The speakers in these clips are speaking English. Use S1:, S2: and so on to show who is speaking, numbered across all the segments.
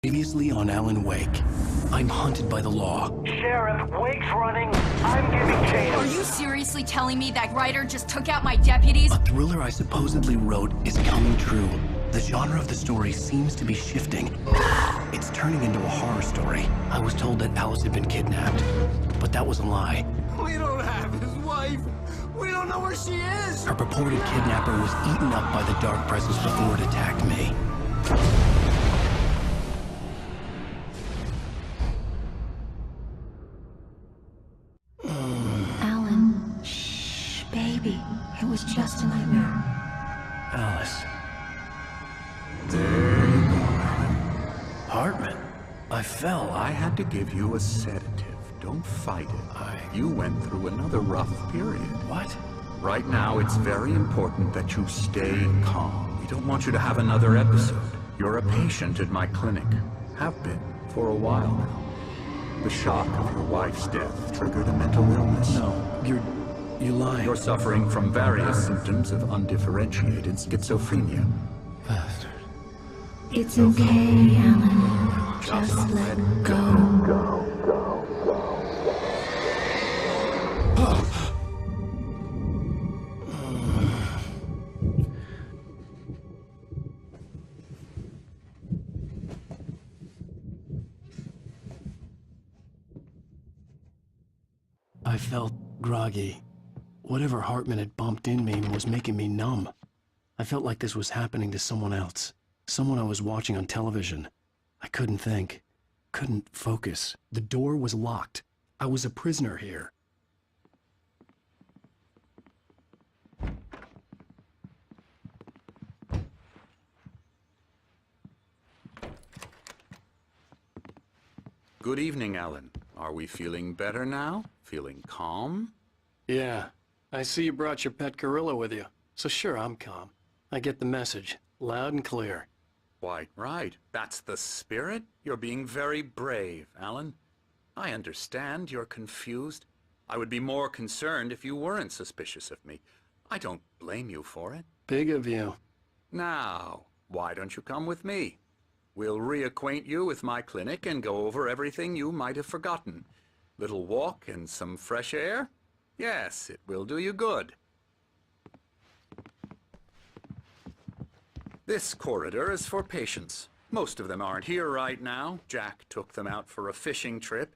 S1: Previously on Alan Wake. I'm hunted by the law.
S2: Sheriff, Wake's running. I'm giving chase.
S3: Are you seriously telling me that writer just took out my deputies?
S1: A thriller I supposedly wrote is coming true. The genre of the story seems to be shifting. It's turning into a horror story. I was told that Alice had been kidnapped, but that was a lie.
S4: We don't have his wife. We don't know where she is.
S1: Her purported kidnapper was eaten up by the dark presence before it attacked me.
S5: Alan, shh, baby. It was just a nightmare.
S1: Alice.
S4: There you go.
S1: Hartman. I fell.
S4: I had to give you a sedative. Don't fight it. You went through another rough period.
S1: What?
S4: Right now, it's very important that you stay calm. We don't want you to have another episode. You're a patient at my clinic. Have been for a while now. The shock of your wife's death triggered a mental illness.
S1: No, you're lying.
S4: You're suffering from various symptoms of undifferentiated schizophrenia.
S1: Bastard.
S5: It's okay, Alan. Just let go.
S1: I felt groggy. Whatever Hartman had bumped in me was making me numb. I felt like this was happening to someone else. Someone I was watching on television. I couldn't think. Couldn't focus. The door was locked. I was a prisoner here.
S4: Good evening, Alan. Are we feeling better now? Feeling calm?
S1: Yeah. I see you brought your pet gorilla with you. So sure, I'm calm. I get the message. Loud and clear.
S4: Quite right. That's the spirit. You're being very brave, Alan. I understand you're confused. I would be more concerned if you weren't suspicious of me. I don't blame you for it.
S1: Big of you.
S4: Now, why don't you come with me? We'll reacquaint you with my clinic and go over everything you might have forgotten. Little walk and some fresh air? Yes, it will do you good. This corridor is for patients. Most of them aren't here right now. Jack took them out for a fishing trip,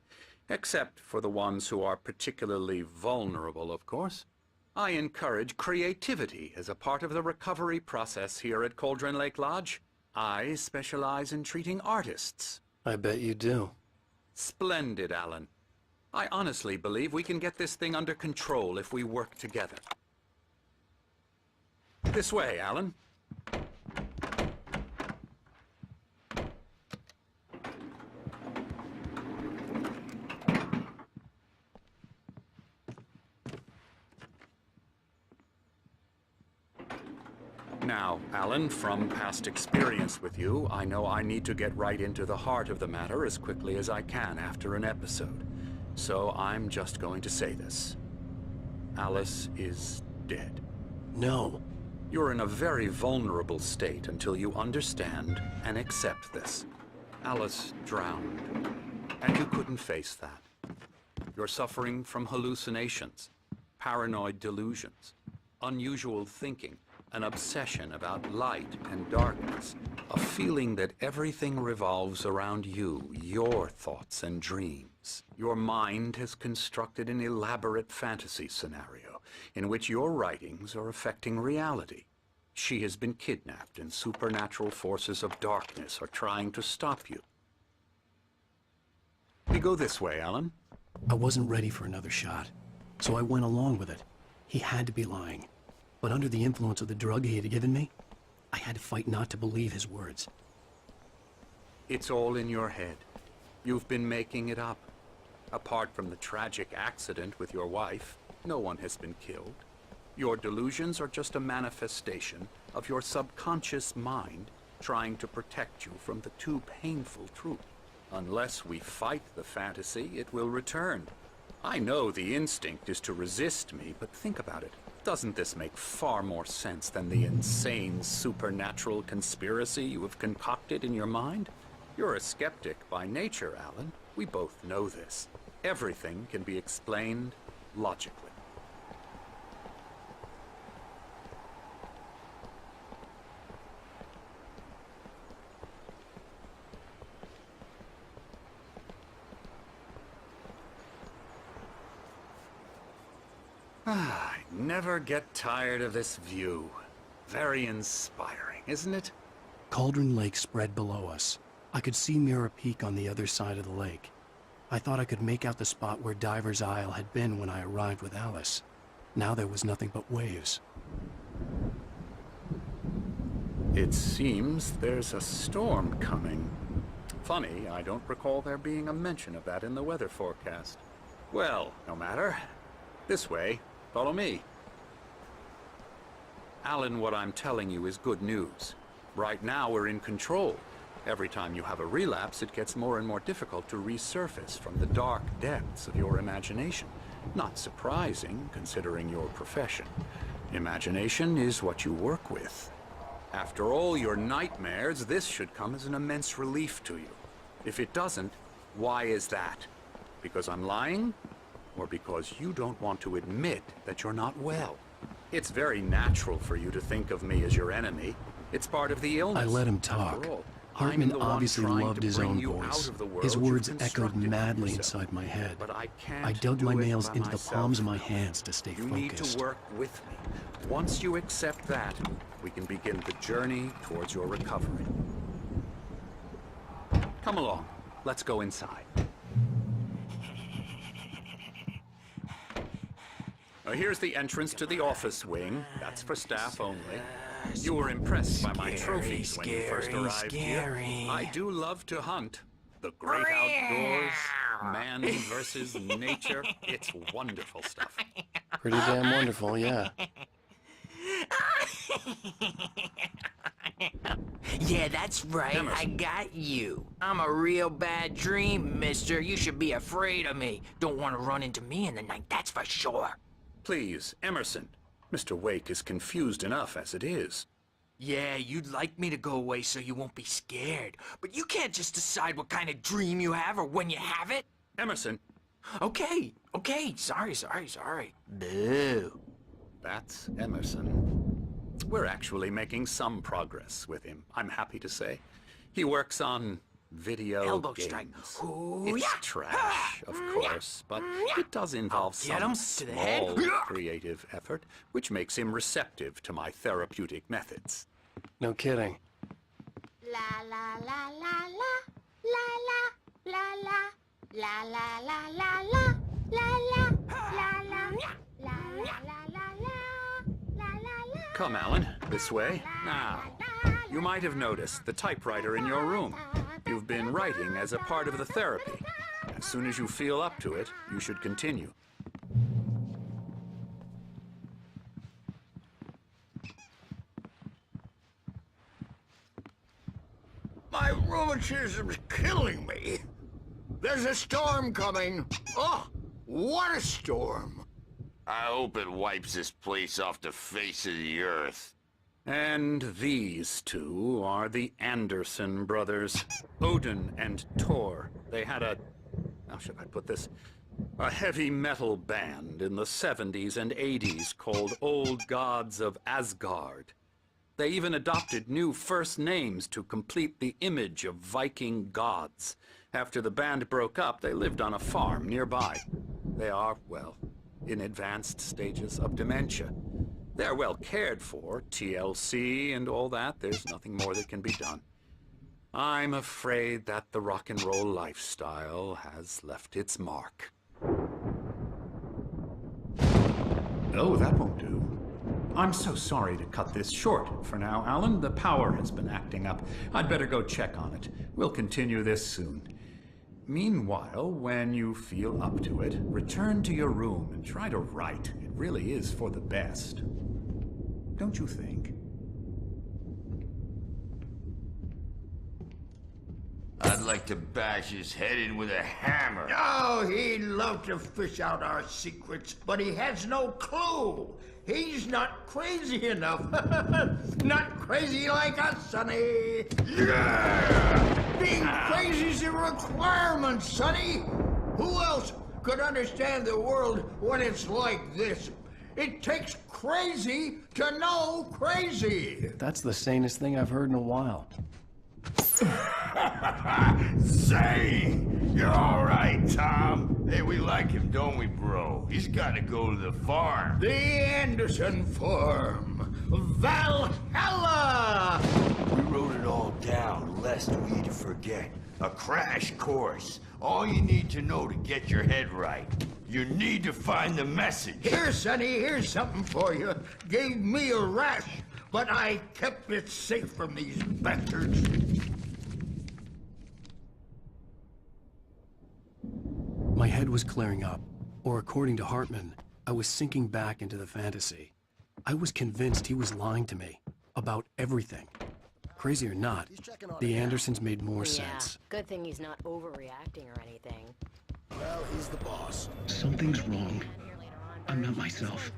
S4: except for the ones who are particularly vulnerable, of course. I encourage creativity as a part of the recovery process here at Cauldron Lake Lodge. I specialize in treating artists.
S1: I bet you do.
S4: Splendid, Alan. I honestly believe we can get this thing under control if we work together. This way, Alan. Now, Alan, from past experience with you, I know I need to get right into the heart of the matter as quickly as I can after an episode. So I'm just going to say this. Alice is dead.
S1: No.
S4: You're in a very vulnerable state until you understand and accept this. Alice drowned, and you couldn't face that. You're suffering from hallucinations, paranoid delusions, unusual thinking, an obsession about light and darkness, a feeling that everything revolves around you, your thoughts and dreams. Your mind has constructed an elaborate fantasy scenario in which your writings are affecting reality. She has been kidnapped and supernatural forces of darkness are trying to stop you. We go this way, Alan.
S1: I wasn't ready for another shot, so I went along with it. He had to be lying. But under the influence of the drug he had given me, I had to fight not to believe his words.
S4: It's all in your head. You've been making it up. Apart from the tragic accident with your wife, no one has been killed. Your delusions are just a manifestation of your subconscious mind trying to protect you from the too painful truth. Unless we fight the fantasy, it will return. I know the instinct is to resist me, but think about it. Doesn't this make far more sense than the insane supernatural conspiracy you have concocted in your mind? You're a skeptic by nature, Alan. We both know this. Everything can be explained logically. I never get tired of this view. Very inspiring, isn't it?
S1: Cauldron Lake spread below us. I could see Mirror Peak on the other side of the lake. I thought I could make out the spot where Diver's Isle had been when I arrived with Alice. Now there was nothing but waves.
S4: It seems there's a storm coming. Funny, I don't recall there being a mention of that in the weather forecast. Well, no matter. This way. Follow me. Alan, what I'm telling you is good news. Right now we're in control. Every time you have a relapse, it gets more and more difficult to resurface from the dark depths of your imagination. Not surprising, considering your profession. Imagination is what you work with. After all your nightmares, this should come as an immense relief to you. If it doesn't, why is that? Because I'm lying? Or because you don't want to admit that you're not well? It's very natural for you to think of me as your enemy. It's part of the illness.
S1: I let him talk. Hartman obviously loved his own voice. His words echoed madly inside my head.
S4: But
S1: I dug my nails into the palms of my hands to stay
S4: focused. You need to work with me. Once you accept that, we can begin the journey towards your recovery. Come along. Let's go inside. Here's the entrance to the office wing. That's for staff only. You were impressed by my trophies when you first arrived here. I do love to hunt. The great outdoors, man versus nature. It's wonderful stuff.
S1: Pretty damn wonderful, yeah.
S6: Yeah, that's right.
S4: Emerson.
S6: I got you. I'm a real bad dream, mister. You should be afraid of me. Don't want to run into me in the night, that's for sure.
S4: Please, Emerson. Mr. Wake is confused enough as it is.
S6: Yeah, you'd like me to go away so you won't be scared. But you can't just decide what kind of dream you have or when you have it.
S4: Emerson.
S6: Okay. Sorry. Boo.
S4: That's Emerson. We're actually making some progress with him, I'm happy to say. He works on video
S6: Elbow
S4: games.
S6: strike.
S4: It's trash, of course, but it does involve
S6: Get him
S4: some
S6: to the head.
S4: small creative effort, which makes him receptive to my therapeutic methods.
S1: No kidding.
S5: La la la la la la la la la la la la la la la la la la.
S4: Come, Alan, this way. Now, you might have noticed the typewriter in your room. You've been writing as a part of the therapy. As soon as you feel up to it, you should continue.
S7: My rheumatism's killing me. There's a storm coming. Oh, what a storm.
S8: I hope it wipes this place off the face of the earth.
S4: And these two are the Anderson brothers, Odin and Thor. They had how should I put this? A heavy metal band in the 70s and 80s called Old Gods of Asgard. They even adopted new first names to complete the image of Viking gods. After the band broke up, they lived on a farm nearby. They are, well, in advanced stages of dementia. They're well cared for, TLC and all that. There's nothing more that can be done. I'm afraid that the rock and roll lifestyle has left its mark. Oh, that won't do. I'm so sorry to cut this short for now, Alan. The power has been acting up. I'd better go check on it. We'll continue this soon. Meanwhile, when you feel up to it, return to your room and try to write. It really is for the best. Don't you think?
S8: I'd like to bash his head in with a hammer.
S7: Oh, he'd love to fish out our secrets, but he has no clue. He's not crazy enough. Not crazy like us, Sonny. Yeah! Being crazy's a requirement, Sonny. Who else could understand the world when it's like this? It takes crazy to know crazy.
S1: That's the sanest thing I've heard in a while.
S8: Say, you're all right, Tom. Hey, we like him, don't we, bro? He's got to go to the farm.
S7: The Anderson Farm. Valhalla!
S8: We wrote it all down, lest we to forget. A crash course. All you need to know to get your head right. You need to find the message.
S7: Here, Sonny, here's something for you. Gave me a rash, but I kept it safe from these bastards.
S1: My head was clearing up, or according to Hartman, I was sinking back into the fantasy. I was convinced he was lying to me about everything. Crazy or not, the Andersons made more sense.
S9: Good thing he's not overreacting or anything.
S10: Well, he's the boss.
S1: Something's wrong. I'm not myself.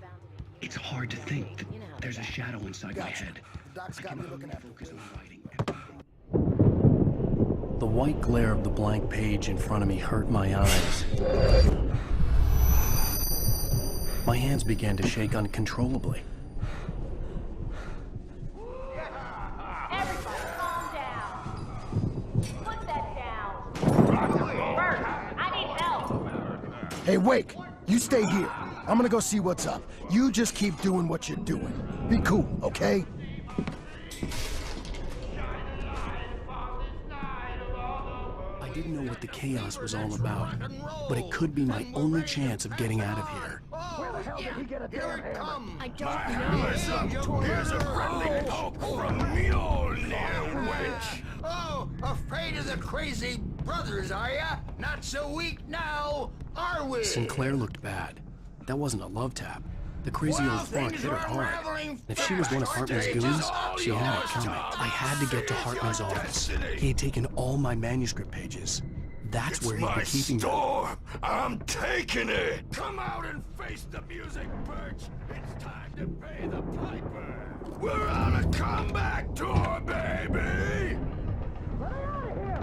S1: It's hard to think that there's a shadow inside my head.
S10: Doc's got me looking at
S1: Focus on writing. The white glare of the blank page in front of me hurt my eyes. My hands began to shake uncontrollably.
S5: Everybody calm down. Put that down. Bert, I need help.
S10: Hey, Wake, you stay here. I'm gonna go see what's up. You just keep doing what you're doing. Be cool, okay?
S1: I didn't know what the chaos was all about, but it could be my only chance of getting out of here.
S7: Where the hell did he get a damn hammer?
S9: I don't
S8: Hammer's up. Here's a friendly poke from Mjolnir, wench.
S7: Oh, afraid of the crazy brothers, are ya? Not so weak now, are we?
S1: Sinclair looked bad. That wasn't a love tap. The crazy
S7: Well,
S1: old fart
S7: things
S1: hit her
S7: are
S1: hard.
S7: unraveling
S1: If she was one of
S7: fast.
S1: Hartman's
S7: Stage is
S1: goons,
S7: all
S1: she had it
S7: yours,
S1: coming.
S7: Tom.
S1: I had to get to Hartman's office. He had taken all my manuscript pages. That's where he'd
S8: My
S1: been keeping them.
S8: store. I'm taking it. Come out and face the music, Birch. It's time to pay the piper. We're on a comeback tour, baby.
S2: Get out of here!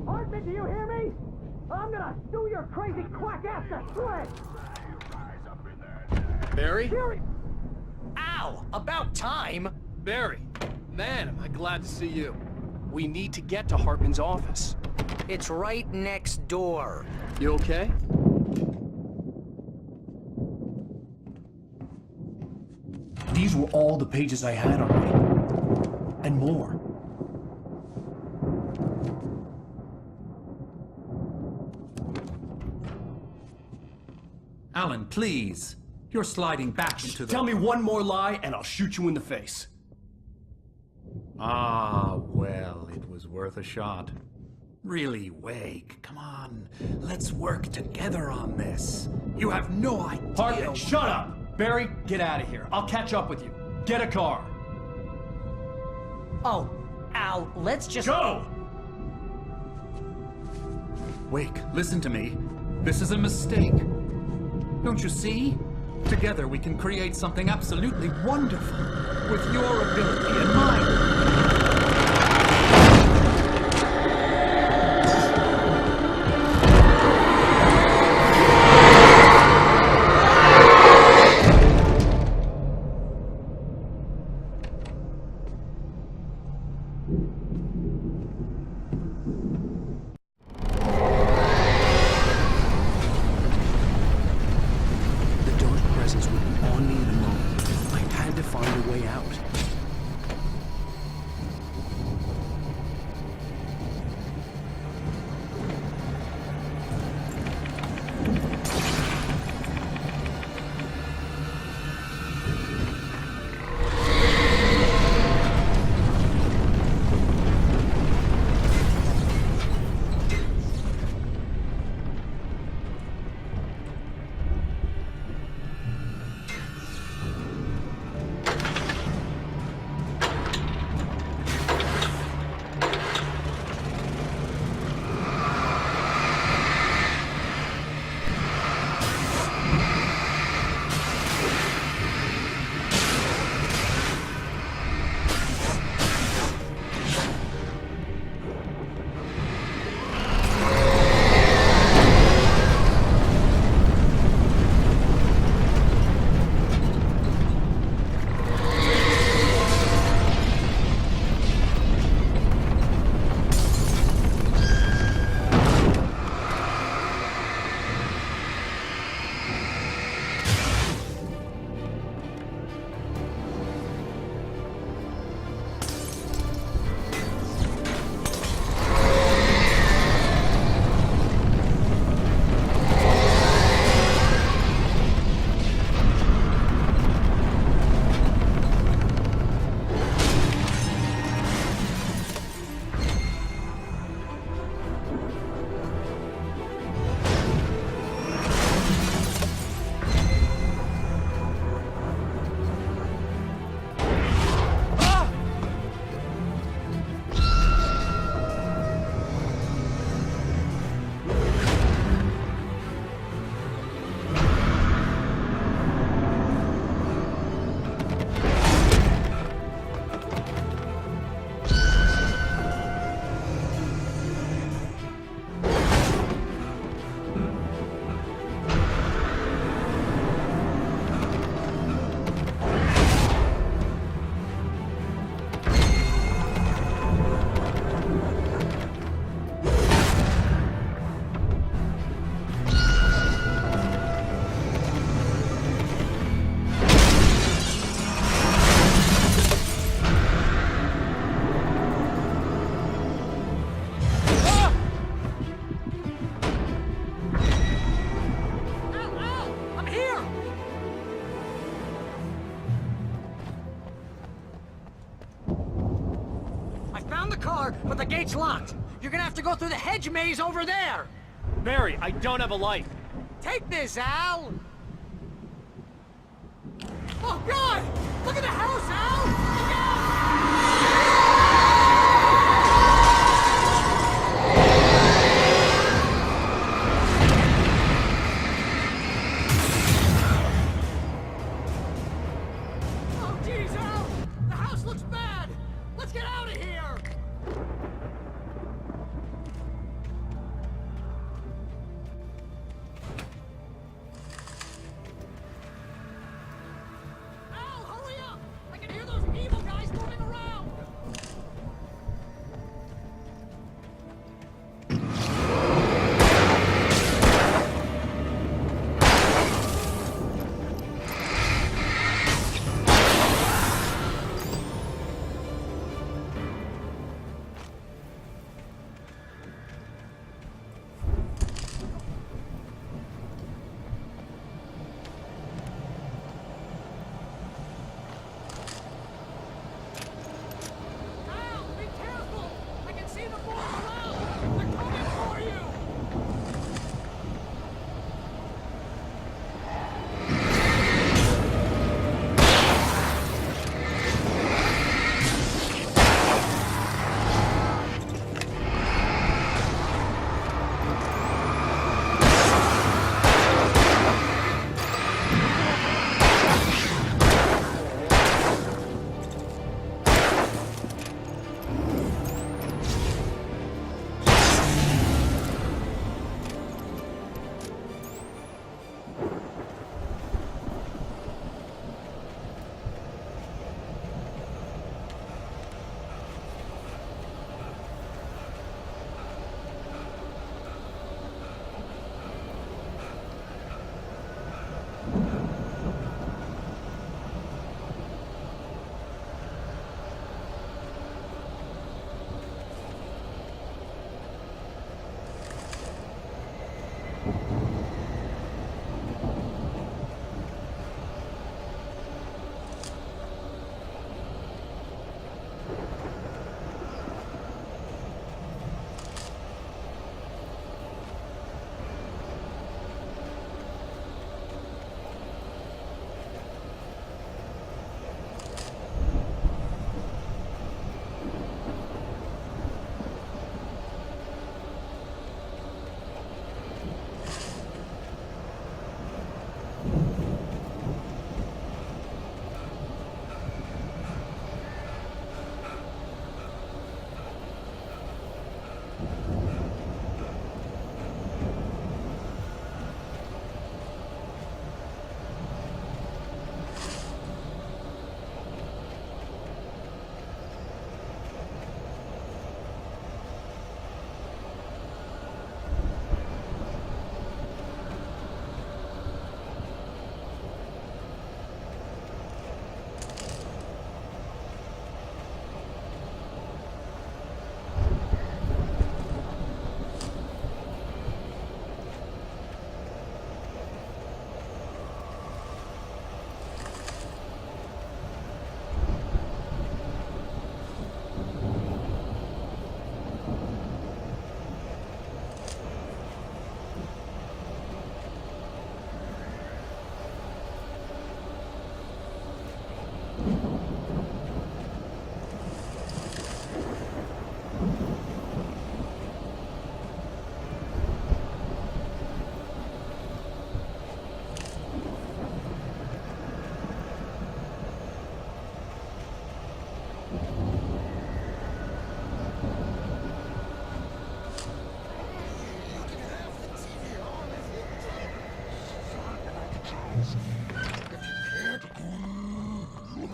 S2: Hartman, do you hear me? I'm gonna sue your crazy quack ass to shreds!
S11: Barry?
S6: Ow! About time!
S11: Barry! Man, am I glad to see you.
S1: We need to get to Hartman's office.
S6: It's right next door.
S11: You okay?
S1: These were all the pages I had on me. And more.
S4: Alan, please. You're sliding back into the...
S1: Tell me one more lie and I'll shoot you in the face.
S4: Ah, well, it was worth a shot. Really, Wake, come on. Let's work together on this. You have no idea...
S1: Hartman, shut up! Barry, get out of here. I'll catch up with you. Get a car.
S6: Oh, Al, let's just...
S1: Go!
S4: Wake, listen to me. This is a mistake. Don't you see? Together we can create something absolutely wonderful. With your ability and mine.
S2: gate's locked. You're gonna have to go through the hedge maze over there.
S11: Mary, I don't have a light.
S2: Take this, Al. Oh, God! Look at the house, Al! Look out! Oh, geez, Al! The house looks bad! Let's get out of here! Al, hurry up! I can hear those evil guys moving around! Al, be careful! I can see them moving around! They're coming for you!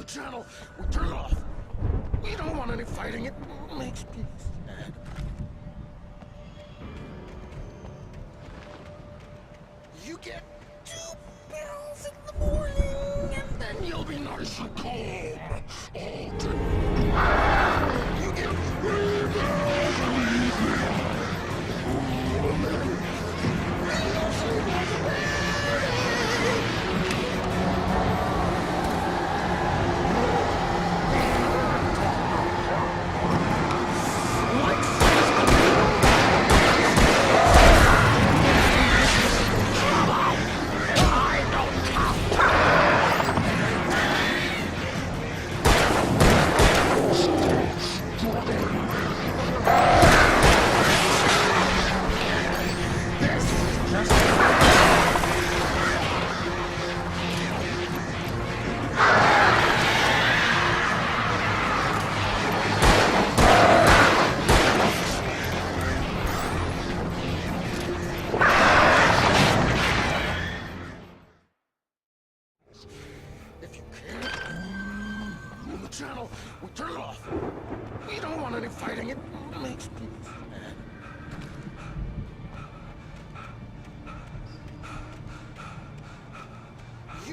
S10: channel, we turn it off. We don't want any fighting. It makes me sad. You get 2 pills in the morning, and then you'll be nice and calm all day. You get 3 pills in the evening. What?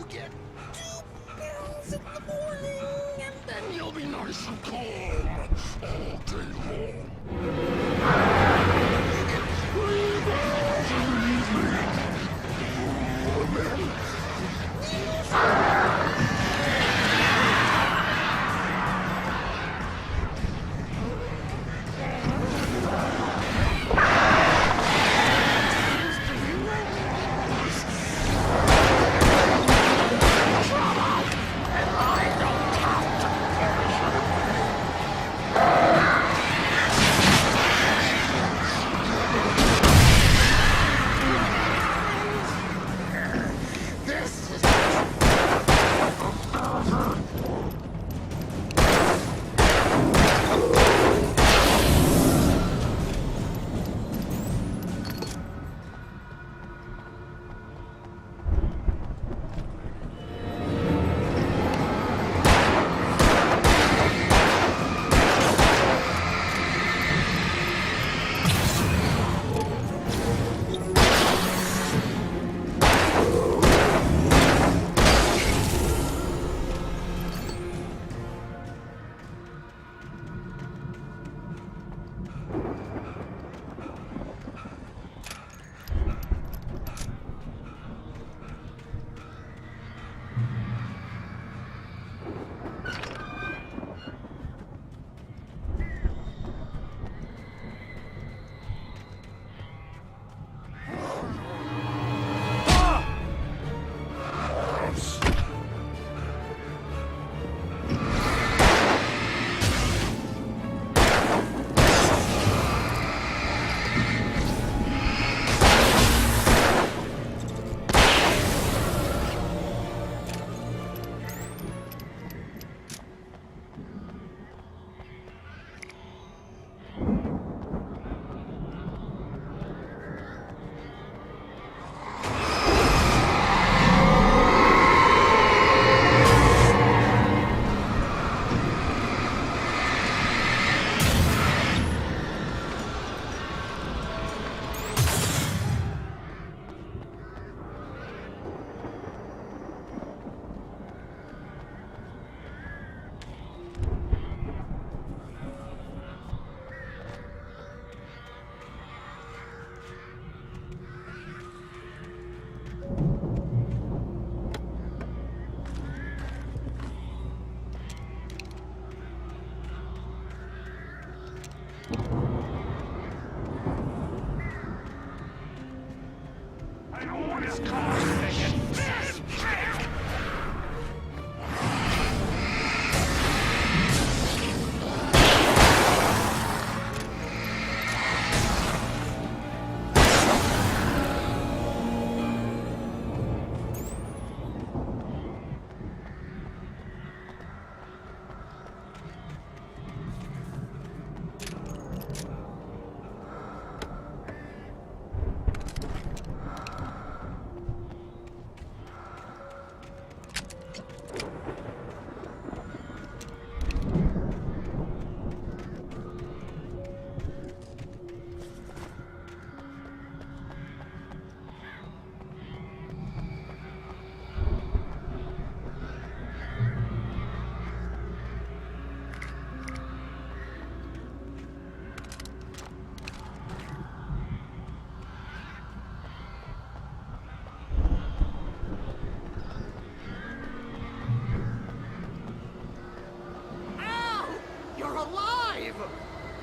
S10: You get 2 pills in the morning, and then you'll be nice and calm all day long. You get 3 pills in the evening. And then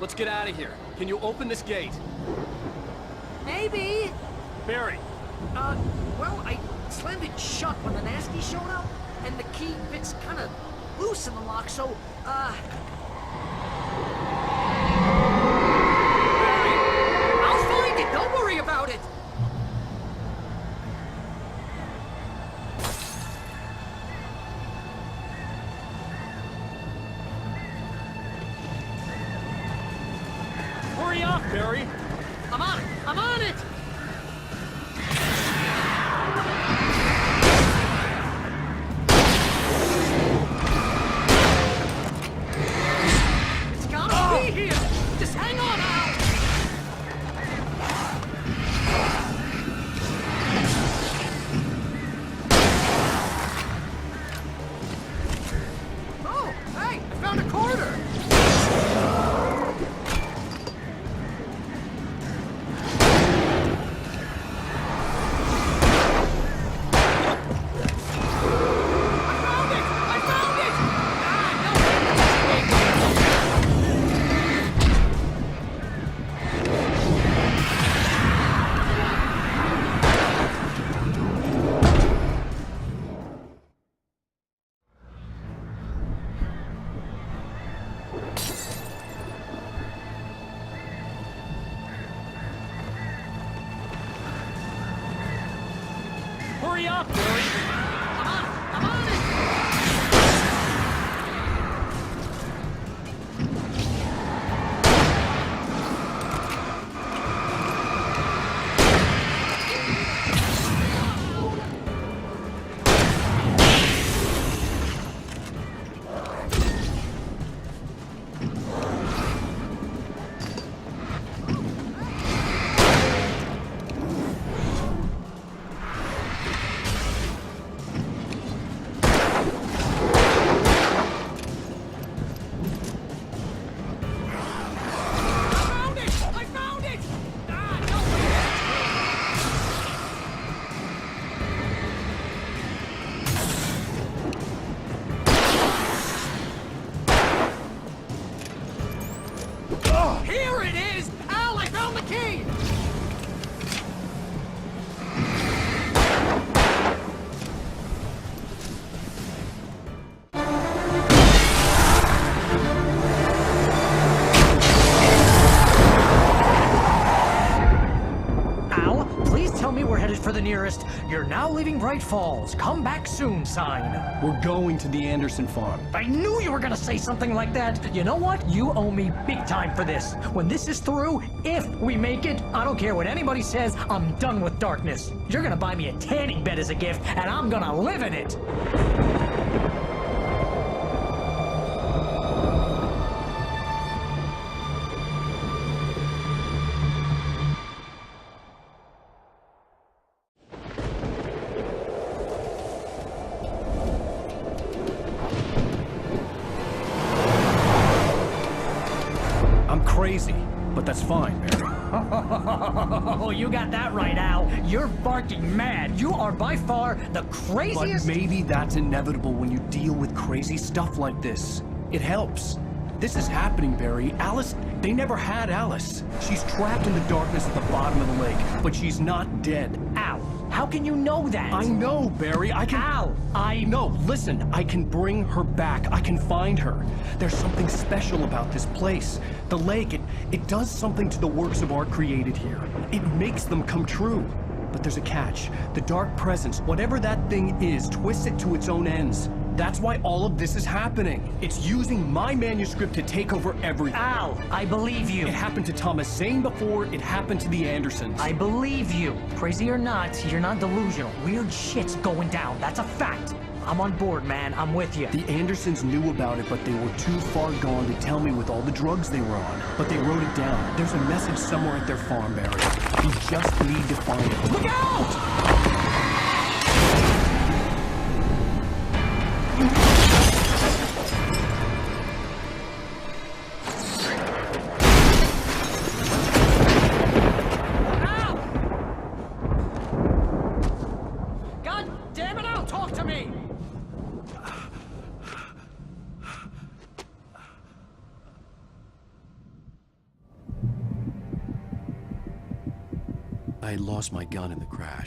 S11: Let's get out of here. Can you open this gate?
S6: Maybe.
S11: Barry!
S6: Well, I slammed it shut when the nasty showed up, and the key fits kind of loose in the lock, so, Barry! I'll find it! Don't worry about it!
S11: Hurry up, Barry!
S6: I'm on it! I'm on it! It's
S11: Hurry up, Barry!
S6: I'm on it! Here it is! Al, I found the key!
S2: Al, please tell me we're headed for the nearest "You're now leaving Bright Falls. Come back soon" sign.
S1: We're going to the Anderson farm.
S2: I knew you were gonna say something like that. You know what? You owe me big time for this. When this is through, if we make it, I don't care what anybody says, I'm done with darkness. You're gonna buy me a tanning bed as a gift, and I'm gonna live in it.
S1: I'm crazy, but that's fine, Barry.
S2: Oh, you got that right, Al. You're barking mad. You are by far the
S1: But
S2: craziest...
S1: maybe that's inevitable when you deal with crazy stuff like this. It helps. This is happening, Barry. Alice, they never had Alice. She's trapped in the darkness at the bottom of the lake, but she's not dead.
S2: Al, how can you know that?
S1: I know, Barry. I can...
S2: Al,
S1: No, listen. I can bring her back. I can find her. There's something special about this place. The lake, it does something to the works of art created here. It makes them come true. But there's a catch. The dark presence, whatever that thing is, twists it to its own ends. That's why all of this is happening. It's using my manuscript to take over everything.
S2: Al, I believe you.
S1: It happened to Thomas Zane before, it happened to the Andersons.
S2: I believe you. Crazy or not, you're not delusional. Weird shit's going down. That's a fact. I'm on board, man. I'm with you.
S1: The Andersons knew about it, but they were too far gone to tell me with all the drugs they were on. But they wrote it down. There's a message somewhere at their farm, Barry. You just need to find it.
S2: Look out! God damn it, Al, talk to me!
S1: I had lost my gun in the crash.